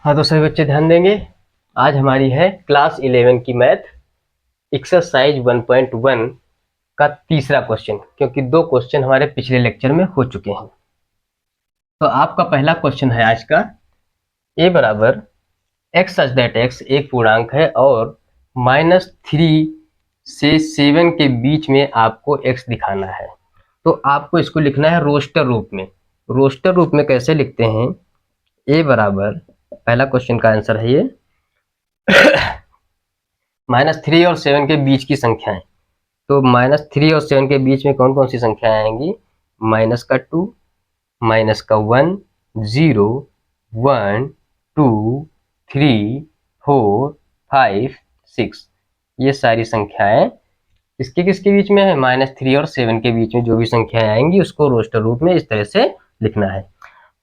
हाँ तो सभी बच्चे ध्यान देंगे। आज हमारी है क्लास 11 की मैथ एक्सरसाइज 1.1 का तीसरा क्वेश्चन, क्योंकि दो क्वेश्चन हमारे पिछले लेक्चर में हो चुके हैं। तो आपका पहला क्वेश्चन है आज का, ए बराबर एक्स सच दैट एक्स एक पूर्णांक है और -3 से 7 के बीच में आपको एक्स दिखाना है। तो आपको इसको लिखना है रोस्टर रूप में। रोस्टर रूप में कैसे लिखते हैं? ए बराबर, पहला क्वेश्चन का आंसर है ये, -3 और 7 के बीच की संख्याएं। तो -3 और 7 के बीच में कौन कौन सी संख्याएं आएंगी? -2, -1, 0, 1, 2, 3, 4, 5, 6। ये सारी संख्याएं किसके किसके बीच में है? -3 और 7 के बीच में जो भी संख्याएं आएंगी उसको रोस्टर रूप में इस तरह से लिखना है।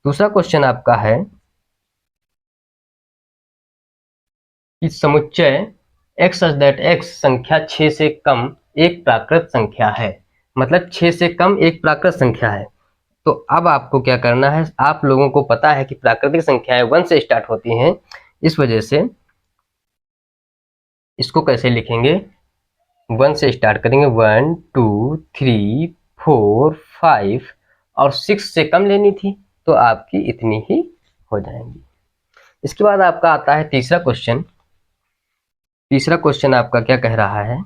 दूसरा क्वेश्चन आपका है कि समुच्चय x सच दैट x संख्या 6 से कम एक प्राकृत संख्या है। मतलब 6 से कम एक प्राकृत संख्या है। तो अब आपको क्या करना है? आप लोगों को पता है कि प्राकृतिक संख्याएं 1 से स्टार्ट होती हैं, इस वजह से इसको कैसे लिखेंगे? 1 से स्टार्ट करेंगे, 1, 2, 3, 4, 5 और 6 से कम लेनी थी, तो आपकी इतनी ही हो जाएंगी। इसके बाद आपका आता है तीसरा क्वेश्चन। तीसरा क्वेश्चन आपका क्या कह रहा है?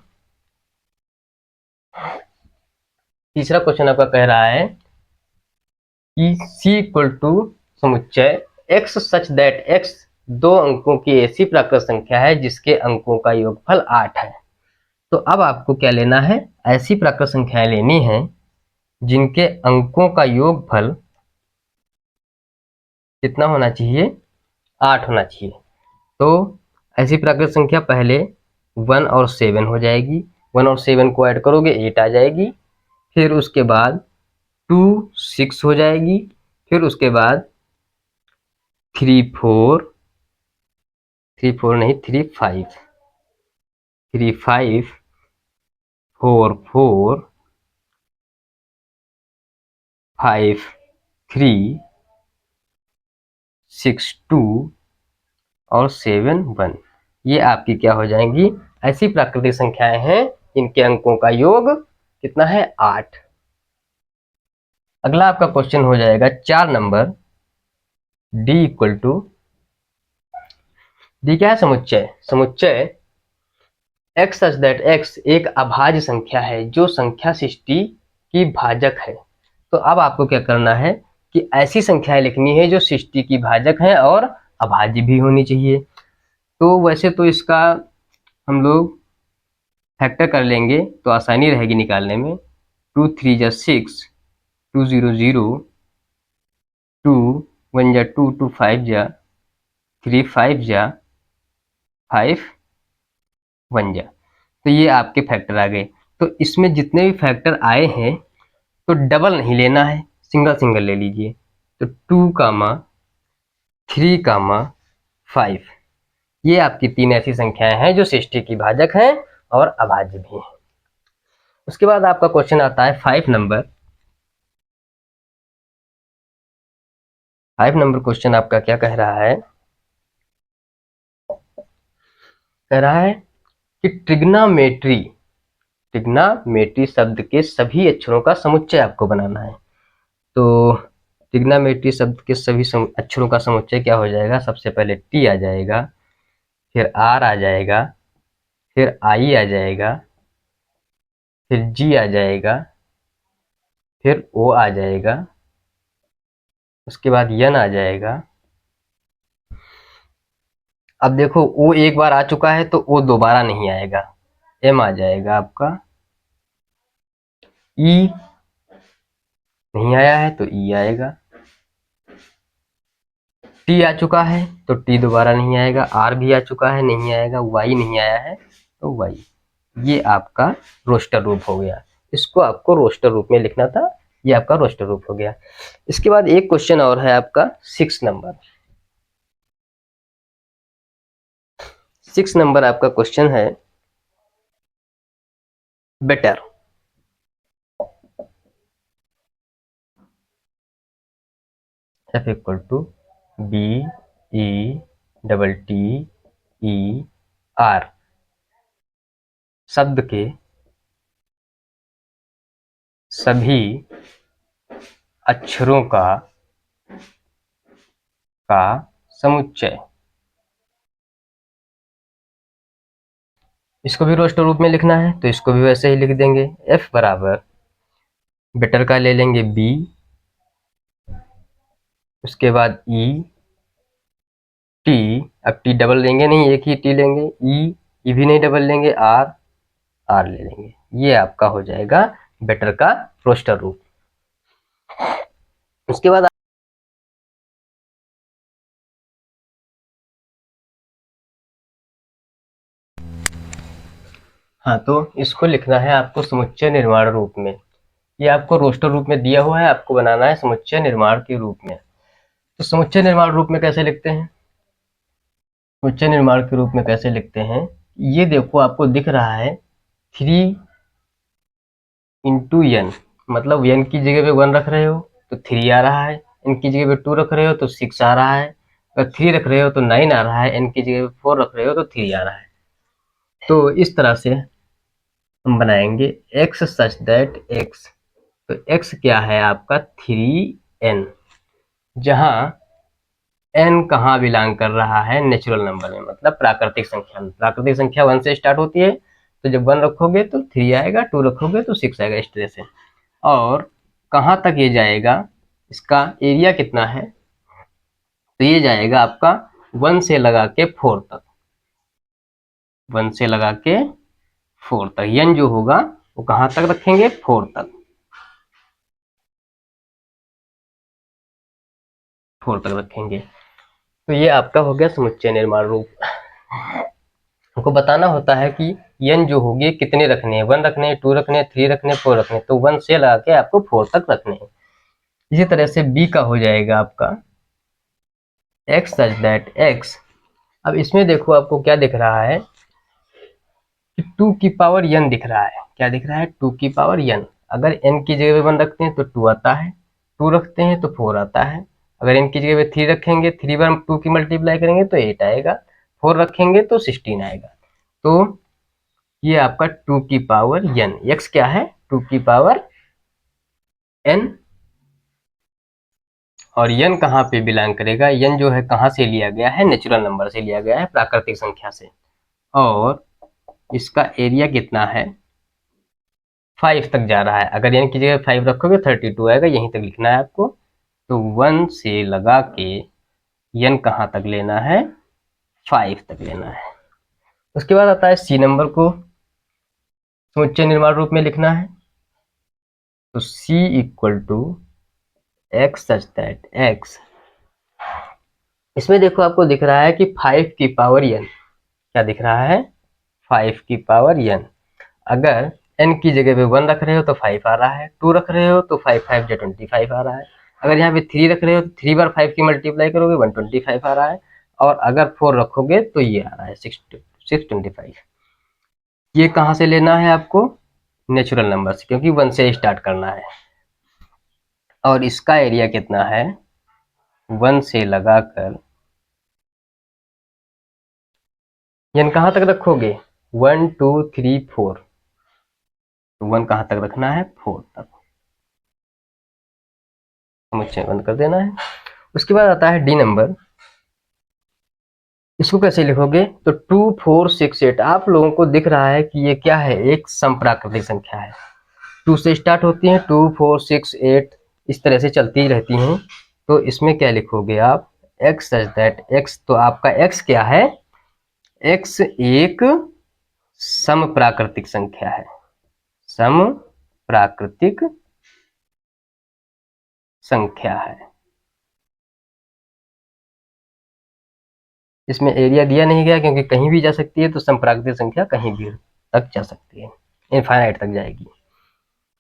तीसरा क्वेश्चन आपका कह रहा है कि C इक्वल टू समुच्चय x सच दैट x दो अंकों की ऐसी प्राकृत संख्या है जिसके अंकों का योगफल 8 है। तो अब आपको क्या लेना है? ऐसी प्राकृत संख्याएं लेनी है जिनके अंकों का योगफल कितना होना चाहिए? 8 होना चाहिए। तो ऐसी प्राकृत संख्या पहले 1 और 7 हो जाएगी। 1 और 7 को ऐड करोगे 8 आ जाएगी। फिर उसके बाद 2 6 हो जाएगी। फिर उसके बाद 3 4, 3 4 नहीं 3 5, 3 5, 4 4, 5 3, 6 2 और 7 1। ये आपकी क्या हो जाएंगी? ऐसी प्राकृतिक संख्याएं हैं इनके अंकों का योग कितना है? 8। अगला आपका क्वेश्चन हो जाएगा 4 number. D equal to, D क्या है? समुच्चय। समुच्चय x सच दैट x एक अभाज्य संख्या है जो संख्या सृष्टि की भाजक है। तो अब आपको क्या करना है कि ऐसी संख्याएं लिखनी है जो सृष्टि की भाजक है और अभाज्य भी होनी चाहिए। तो वैसे तो इसका हम लोग फैक्टर कर लेंगे तो आसानी रहेगी निकालने में। 2 3 जा 6, 2 0 0, 2 1 जा 2, 2 5 जा 3, 5 जा 5 1 जा। तो ये आपके फैक्टर आ गए। तो इसमें जितने भी फैक्टर आए हैं तो डबल नहीं लेना है, सिंगल सिंगल ले लीजिए। तो 2 कामा 3 कामा 5, ये आपकी तीन ऐसी संख्याएं हैं जो सृष्टि की भाजक हैं और अभाज्य भी हैं। उसके बाद आपका क्वेश्चन आता है 5 नंबर। 5 नंबर क्वेश्चन आपका क्या कह रहा है? कह रहा है कि ट्रिग्नामेट्री, ट्रिग्नामेट्री शब्द के सभी अक्षरों का समुच्चय आपको बनाना है। तो ट्रिग्नामेट्री शब्द के सभी अक्षरों का समुच्चय क्या हो जाएगा? सबसे पहले टी आ जाएगा, फिर आर आ जाएगा, फिर आई आ जाएगा, फिर जी आ जाएगा, फिर ओ आ जाएगा, उसके बाद यन आ जाएगा। अब देखो ओ एक बार आ चुका है तो ओ दोबारा नहीं आएगा। एम आ जाएगा आपका, ई नहीं आया है तो ई आएगा, टी आ चुका है तो टी दोबारा नहीं आएगा, आर भी आ चुका है नहीं आएगा, वाई नहीं आया है तो वाई। ये आपका रोस्टर रूप हो गया। इसको आपको रोस्टर रूप में लिखना था, ये आपका रोस्टर रूप हो गया। इसके बाद एक क्वेश्चन और है आपका 6 नंबर। 6 नंबर आपका क्वेश्चन है, better f equal to B E double T E R शब्द के सभी अक्षरों का समुच्चय। इसको भी रोस्टर रूप में लिखना है तो इसको भी वैसे ही लिख देंगे। F बराबर बेटर का ले लेंगे B, उसके बाद E, T, अब T डबल लेंगे नहीं, एक ही T लेंगे, E भी नहीं डबल लेंगे, R ले लेंगे। ये आपका हो जाएगा बेटर का रोस्टर रूप। उसके बाद हाँ, तो इसको लिखना है आपको समुच्चय निर्माण रूप में। ये आपको रोस्टर रूप में दिया हुआ है, आपको बनाना है समुच्चय निर्माण के रूप में। तो समुच्चय निर्माण रूप में कैसे लिखते हैं? समुच्चय निर्माण के रूप में कैसे लिखते हैं? ये देखो आपको दिख रहा है 3 इंटू एन, मतलब एन की जगह पे 1 रख रहे हो तो 3 आ रहा है, एन की जगह पे 2 रख रहे हो तो 6 आ रहा है, अगर 3 रख रहे हो तो 9 आ रहा है, एन की जगह पे 4 रख रहे हो तो 3 आ रहा है। तो इस तरह से हम बनाएंगे x सच दैट x, तो x क्या है आपका 3n, जहां n कहाँ बिलोंग कर रहा है नेचुरल नंबर में, मतलब प्राकृतिक संख्या में। प्राकृतिक संख्या 1 से स्टार्ट होती है, तो जब 1 रखोगे तो 3 आएगा, 2 रखोगे तो 6 आएगा, इस तरह से। और कहाँ तक ये जाएगा, इसका एरिया कितना है, तो ये जाएगा आपका 1 से लगा के 4 तक, 1 से लगा के 4 तक। n जो होगा वो कहाँ तक रखेंगे, 4 तक, 4 तक रखेंगे। तो ये आपका हो गया समुच्चय निर्माण रूप। हमको बताना होता है कि n जो होगी कितने रखने हैं, 1 रखने हैं, 2 रखने हैं, 3 रखने हैं, 4 रखने हैं, तो 1 से लगा के आपको 4 तक रखने हैं। इसी तरह से b का हो जाएगा आपका x सच दैट x। अब इसमें देखो आपको क्या दिख रहा है कि 2 की पावर n दिख रहा है। क्या दिख रहा है, 2 की पावर n। अगर n की जगह पे 1 रखते हैं तो 2 आता है, 2 रखते हैं तो 4 आता है, अगर n की जगह पे 3 रखेंगे, 3 बार 2 की मल्टीप्लाई करेंगे तो 8 आएगा, 4 रखेंगे तो 16 आएगा। तो ये आपका 2 की पावर n, x क्या है 2 की पावर n, और n कहाँ पे बिलोंग करेगा, n जो है कहाँ से लिया गया है, नेचुरल नंबर से लिया गया है, प्राकृतिक संख्या से। और इसका एरिया कितना है, 5 तक जा रहा है, अगर n की जगह 5 रखोगे 32 आएगा, यहीं तक लिखना है आपको। तो 1 से लगा के n कहाँ तक लेना है, 5 तक लेना है। उसके बाद आता है सी नंबर को समुच्चय निर्माण रूप में लिखना है। तो c equal to x such that x, इसमें देखो आपको दिख रहा है कि 5 की पावर n, क्या दिख रहा है 5 की पावर n। अगर n की जगह पे 1 रख रहे हो तो 5 आ रहा है, 2 रख रहे हो तो 5 5 जो 25 आ रहा है, अगर यहाँ पे 3 रख रहे हो तो 3 बार 5 की मल्टीप्लाई करोगे 125 आ रहा है, और अगर 4 रखोगे तो ये आ रहा है 625। ये कहाँ से लेना है आपको, नेचुरल नंबर से, क्योंकि 1 से स्टार्ट करना है। और इसका एरिया कितना है, 1 से लगाकर n कहाँ तक रखोगे, 1 2 3 4, तो 1 कहाँ तक रखना है, 4 तक। समुच्चय बंद कर देना है। उसके बाद आता है डी नंबर। इसको कैसे लिखोगे, तो 2 4 6 8, आप लोगों को दिख रहा है कि ये क्या है, एक समप्राकृतिक संख्या है। 2 से स्टार्ट होती है, 2 4 6 8 इस तरह से चलती रहती हैं। तो इसमें क्या लिखोगे आप, x सच दैट x, तो आपका x क्या है, x एक सम प्राकृतिक संख्या है, सम प्राकृतिक संख्या है। इसमें एरिया दिया नहीं गया क्योंकि कहीं भी जा सकती है, तो सम प्राकृतिक संख्या कहीं भी तक जा सकती है, इनफाइनाइट तक जाएगी।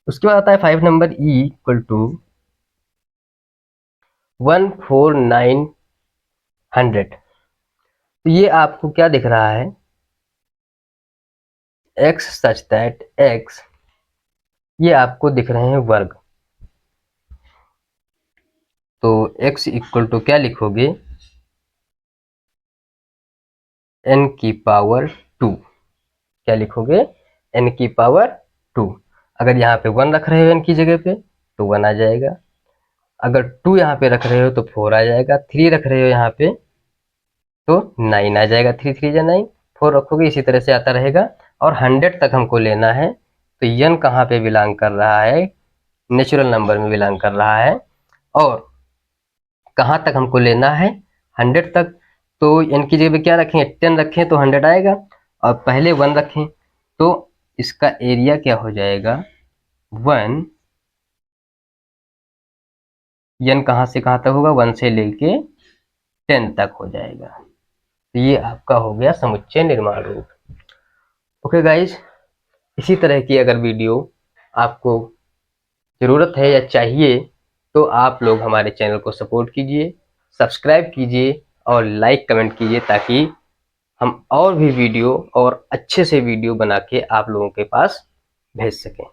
उसके बाद आता है 5 नंबर e इक्वल टू 14900। तो ये आपको क्या दिख रहा है, x सच दैट x, ये आपको दिख रहे हैं वर्ग। तो x इक्वल टू क्या लिखोगे, n की पावर 2। क्या लिखोगे? n की पावर 2। अगर यहाँ पे 1 रख रहे हो n की जगह पे तो 1 आ जाएगा, अगर 2 यहाँ पे रख रहे हो तो 4 आ जाएगा, 3 रख रहे हो यहाँ पे तो 9 आ जाएगा, 3 3 जा 9, 4 रखोगे, इसी तरह से आता रहेगा। और 100 तक हमको लेना है, तो n कहाँ पे बिलोंग कर रहा है? नेचुरल नंबर में बिलोंग कर रहा है। और कहाँ तक हमको लेना है? 100 तक। तो n की जगह पे क्या रखें? 10 रखें तो 100 आएगा, और पहले 1 रखें तो इसका एरिया क्या हो जाएगा? 1, n कहाँ से कहाँ तक होगा? 1 से लेके 10 तक हो जाएगा। तो ये आपका हो गया समुच्चय निर्माण रूप। ओके गाइज, इसी तरह की अगर वीडियो आपको ज़रूरत है या चाहिए तो आप लोग हमारे चैनल को सपोर्ट कीजिए, सब्सक्राइब कीजिए और लाइक कमेंट कीजिए, ताकि हम और भी वीडियो और अच्छे से वीडियो बना के आप लोगों के पास भेज सकें।